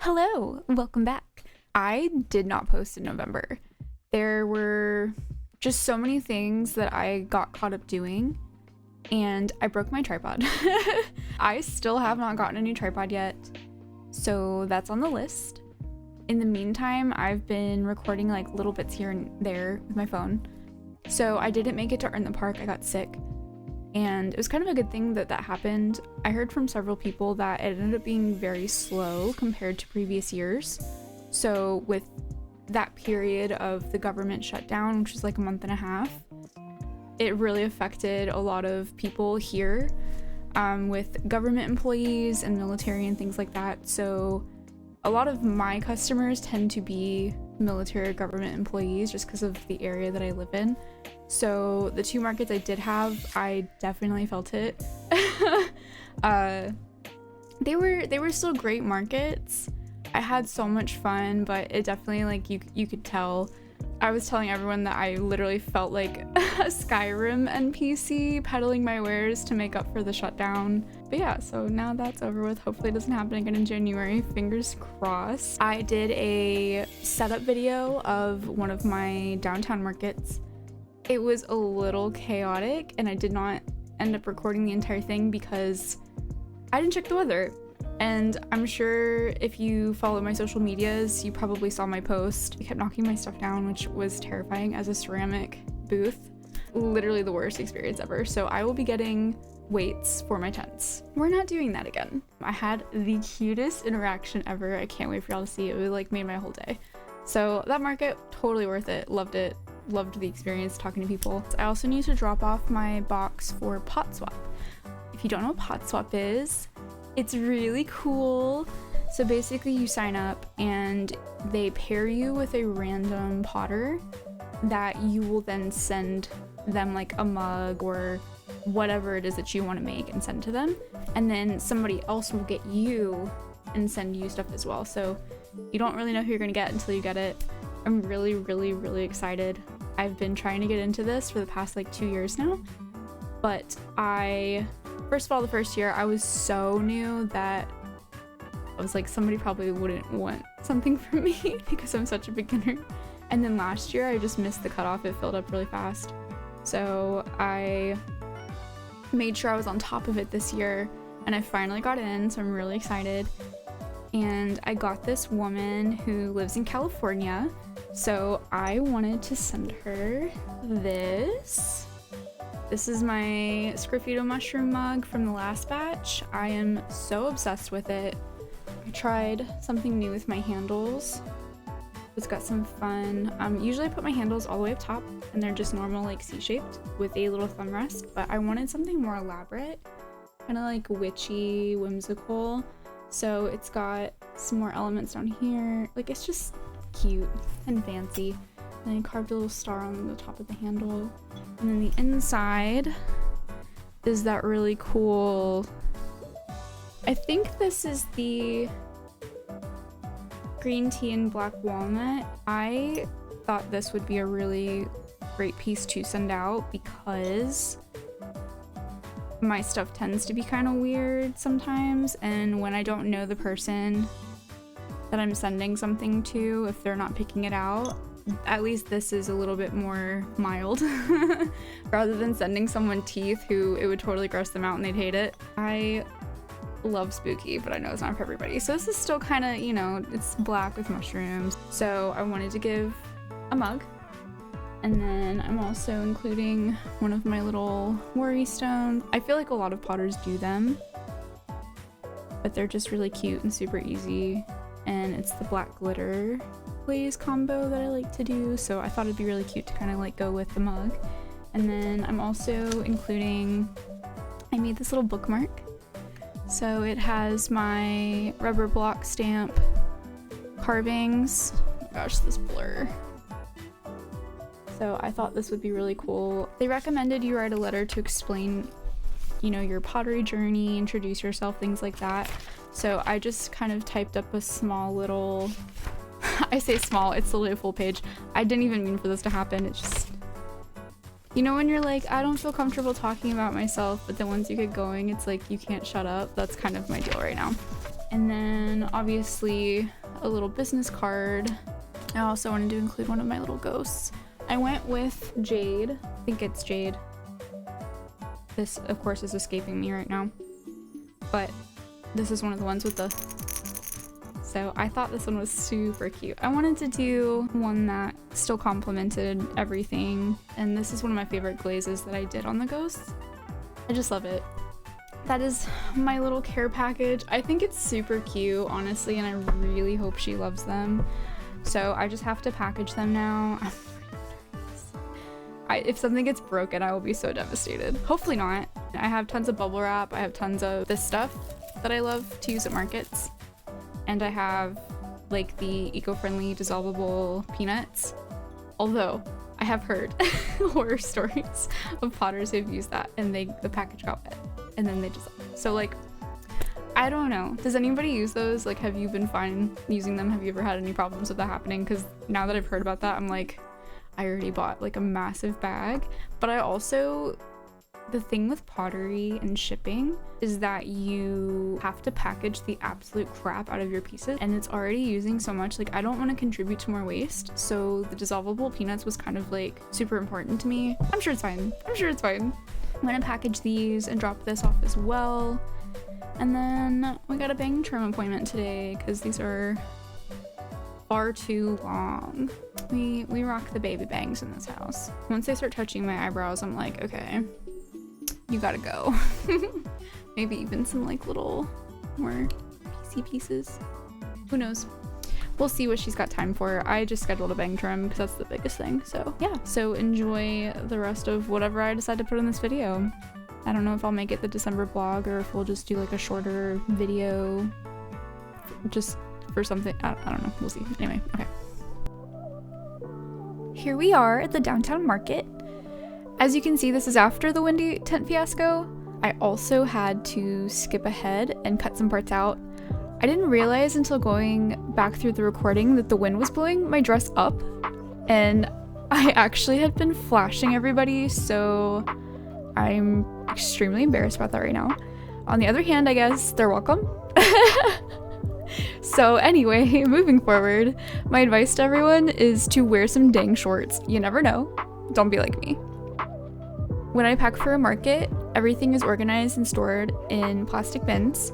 Hello, welcome back. I did not post in November. There were just so many things that I got caught up doing, and I broke my tripod. I still have not gotten a new tripod yet, so that's on the list. In the meantime, I've been recording like little bits here and there with my phone. So I didn't make it to Earn the Park. I got sick. And it was kind of a good thing that happened. I heard from several people that it ended up being very slow compared to previous years. So with that period of the government shutdown, which was like a month and a half, it really affected a lot of people here with government employees and military and things like that. So a lot of my customers tend to be military or government employees just because of the area that I live in. So the two markets I did have, I definitely felt it. They were still great markets. I had so much fun, but it definitely, like, you could tell. I was telling everyone that I literally felt like a Skyrim NPC peddling my wares to make up for the shutdown. But yeah, so now that's over with. Hopefully it doesn't happen again in January. Fingers crossed. I did a setup video of one of my downtown markets. It was a little chaotic, and I did not end up recording the entire thing because I didn't check the weather. And I'm sure if you follow my social medias, you probably saw my post. I kept knocking my stuff down, which was terrifying as a ceramic booth. Literally the worst experience ever. So I will be getting weights for my tents. We're not doing that again. I had the cutest interaction ever. I can't wait for y'all to see it. It like made my whole day. So that market, totally worth it. Loved it. Loved the experience talking to people. I also need to drop off my box for Pot Swap. If you don't know what Pot Swap is, it's really cool. So basically you sign up and they pair you with a random potter that you will then send them like a mug or whatever it is that you want to make and send to them. And then somebody else will get you and send you stuff as well. So you don't really know who you're gonna get until you get it. I'm really, really, really excited. I've been trying to get into this for the past like 2 years now, but first of all, the first year I was so new that I was like, somebody probably wouldn't want something from me because I'm such a beginner. And then last year I just missed the cutoff. It filled up really fast. So I made sure I was on top of it this year, and I finally got in, so I'm really excited. And I got this woman who lives in California, so I wanted to send her this. This is my Sgraffito mushroom mug from the last batch. I am so obsessed with it. I tried something new with my handles. It's got some fun. Usually I put my handles all the way up top, and they're just normal, like C-shaped with a little thumb rest, but I wanted something more elaborate, kind of like witchy, whimsical. So it's got some more elements down here. Like, it's just cute and fancy. And I carved a little star on the top of the handle. And then the inside is that really cool, I think this is the green tea and black walnut. I thought this would be a really great piece to send out because my stuff tends to be kind of weird sometimes, and when I don't know the person that I'm sending something to, if they're not picking it out, at least this is a little bit more mild rather than sending someone teeth who it would totally gross them out and they'd hate it. I love spooky, but I know it's not for everybody. So this is still kind of, you know, it's black with mushrooms. So I wanted to give a mug. And then I'm also including one of my little worry stones. I feel like a lot of potters do them, but they're just really cute and super easy. And it's the black glitter glaze combo that I like to do. So I thought it'd be really cute to kind of like go with the mug. And then I'm also including, I made this little bookmark. So it has my rubber block stamp carvings. Oh gosh, this blur. So I thought this would be really cool. They recommended you write a letter to explain, you know, your pottery journey, introduce yourself, things like that. So I just kind of typed up a small little, I say small, it's literally a full page. I didn't even mean for this to happen. It's just, you know, when you're like, I don't feel comfortable talking about myself, but then once you get going, it's like you can't shut up. That's kind of my deal right now. And then obviously a little business card. I also wanted to include one of my little ghosts. I went with Jade. I think it's Jade. This, of course, is escaping me right now. But this is one of the ones with the... So I thought this one was super cute. I wanted to do one that still complemented everything. And this is one of my favorite glazes that I did on the ghosts. I just love it. That is my little care package. I think it's super cute, honestly, and I really hope she loves them. So I just have to package them now. If something gets broken, I will be so devastated. Hopefully not. I have tons of bubble wrap. I have tons of this stuff that I love to use at markets. And I have like the eco-friendly dissolvable peanuts. Although I have heard horror stories of potters who've used that and the package got wet and then they dissolve. So like, I don't know. Does anybody use those? Like, have you been fine using them? Have you ever had any problems with that happening? Because now that I've heard about that, I'm like, I already bought like a massive bag. But I also, the thing with pottery and shipping is that you have to package the absolute crap out of your pieces and it's already using so much. Like, I don't want to contribute to more waste. So the dissolvable peanuts was kind of like super important to me. I'm sure it's fine. I'm sure it's fine. I'm gonna package these and drop this off as well. And then we got a bang trim appointment today because these are far too long. We rock the baby bangs in this house. Once they start touching my eyebrows, I'm like, okay, you gotta go. Maybe even some like little more piecey pieces. Who knows? We'll see what she's got time for. I just scheduled a bang trim because that's the biggest thing. So yeah, so enjoy the rest of whatever I decide to put in this video. I don't know if I'll make it the December vlog or if we'll just do like a shorter video just for something. I don't know. We'll see. Anyway, okay. Here we are at the downtown market. As you can see, this is after the windy tent fiasco. I also had to skip ahead and cut some parts out. I didn't realize until going back through the recording that the wind was blowing my dress up and I actually had been flashing everybody, so I'm extremely embarrassed about that right now. On the other hand, I guess they're welcome. So anyway, moving forward, my advice to everyone is to wear some dang shorts. You never know. Don't be like me. When I pack for a market, everything is organized and stored in plastic bins.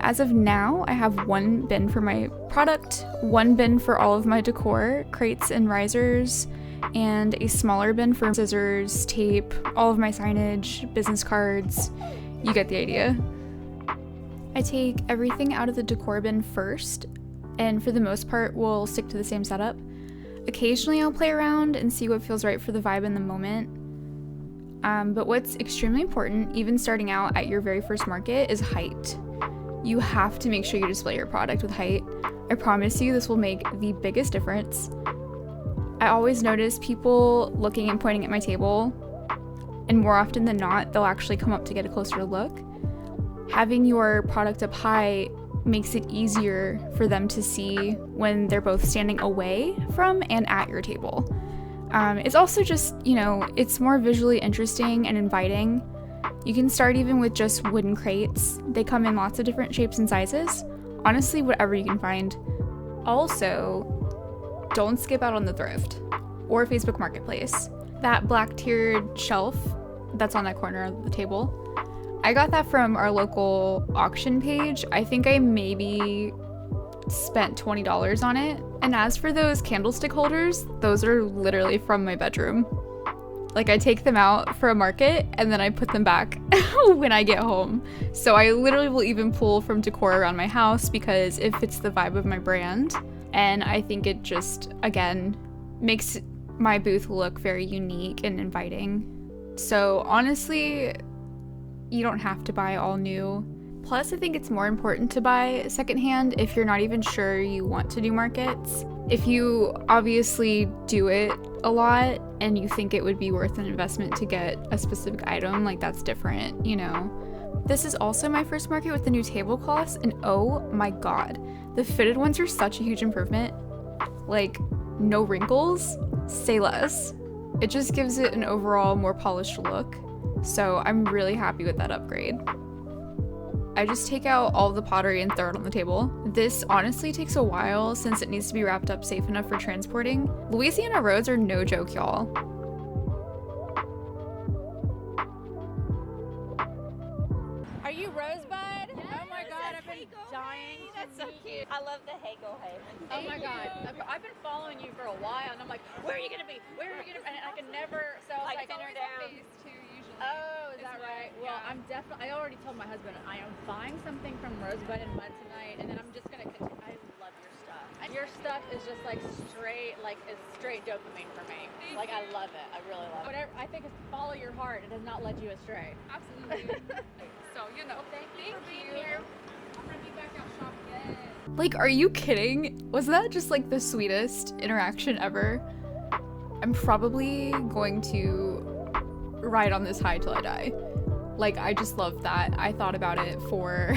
As of now, I have one bin for my product, one bin for all of my decor, crates and risers, and a smaller bin for scissors, tape, all of my signage, business cards. You get the idea. I take everything out of the decor bin first, and for the most part, we'll stick to the same setup. Occasionally, I'll play around and see what feels right for the vibe in the moment. But what's extremely important, even starting out at your very first market, is height. You have to make sure you display your product with height. I promise you this will make the biggest difference. I always notice people looking and pointing at my table, and more often than not, they'll actually come up to get a closer look. Having your product up high makes it easier for them to see when they're both standing away from and at your table. It's also just, you know, it's more visually interesting and inviting. You can start even with just wooden crates. They come in lots of different shapes and sizes. Honestly, whatever you can find. Also, don't skip out on the thrift or Facebook Marketplace. That black tiered shelf that's on that corner of the table, I got that from our local auction page. I think I maybe spent $20 on it. And as for those candlestick holders, those are literally from my bedroom. Like, I take them out for a market and then I put them back when I get home. So I literally will even pull from decor around my house because it fits the vibe of my brand. And I think it just, again, makes my booth look very unique and inviting. So honestly, you don't have to buy all new. Plus, I think it's more important to buy secondhand if you're not even sure you want to do markets. If you obviously do it a lot and you think it would be worth an investment to get a specific item, like, that's different, you know. This is also my first market with the new tablecloths, and oh my god, the fitted ones are such a huge improvement. Like, no wrinkles, say less. It just gives it an overall more polished look. So I'm really happy with that upgrade. I just take out all the pottery and throw it on the table. This honestly takes a while since it needs to be wrapped up safe enough for transporting. Louisiana roads are no joke, y'all. Are you Rosebud? Yes, oh my god, I've been dying. That's so cute. I love the Hago Hay. Oh my god, I've been following you for a while, and I'm like, where are you gonna be? Where are you gonna be? And I can never. So I was like, pin her down. Oh, is that right? Well, yeah. I'm definitely. I already told my husband I am buying something from Rosebud and Mud tonight, and then I'm just gonna continue. I love your stuff. Your stuff is just like straight, it's straight dopamine for me. Like I love it. I really love it. Whatever. I think it's follow your heart. It has not led you astray. Absolutely. So well, thank you for being here. I'm gonna be back out shopping. Like, are you kidding? Was that just like the sweetest interaction ever? I'm probably going to ride on this high till I die. Like, I just love that. I thought about it for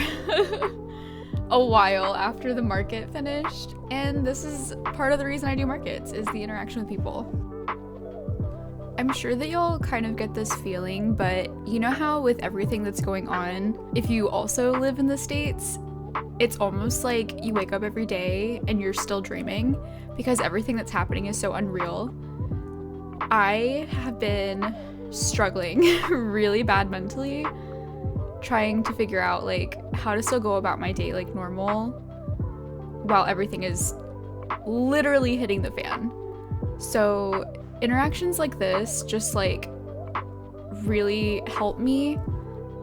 a while after the market finished, and this is part of the reason I do markets, is the interaction with people. I'm sure that y'all kind of get this feeling, but you know how with everything that's going on, if you also live in the States, it's almost like you wake up every day and you're still dreaming because everything that's happening is so unreal. I have been struggling really bad mentally, trying to figure out like how to still go about my day like normal while everything is literally hitting the fan. So interactions like this just like really help me,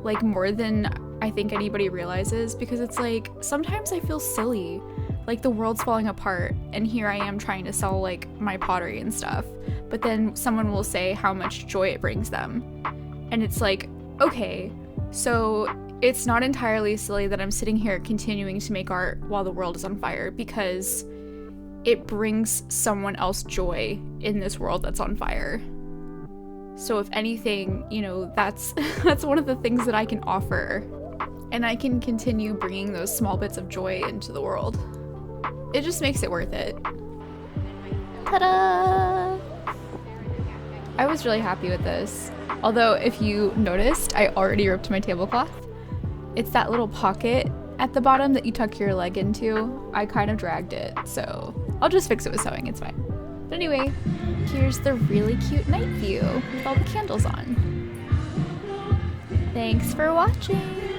like more than I think anybody realizes, because it's like sometimes I feel silly, like the world's falling apart and here I am trying to sell like my pottery and stuff, but then someone will say how much joy it brings them, and it's like, okay, so it's not entirely silly that I'm sitting here continuing to make art while the world is on fire, because it brings someone else joy in this world that's on fire. So if anything, you know, that's one of the things that I can offer, and I can continue bringing those small bits of joy into the world. It just makes it worth it. Ta-da! I was really happy with this. Although, if you noticed, I already ripped my tablecloth. It's that little pocket at the bottom that you tuck your leg into. I kind of dragged it, so I'll just fix it with sewing, it's fine. But anyway, here's the really cute night view with all the candles on. Thanks for watching!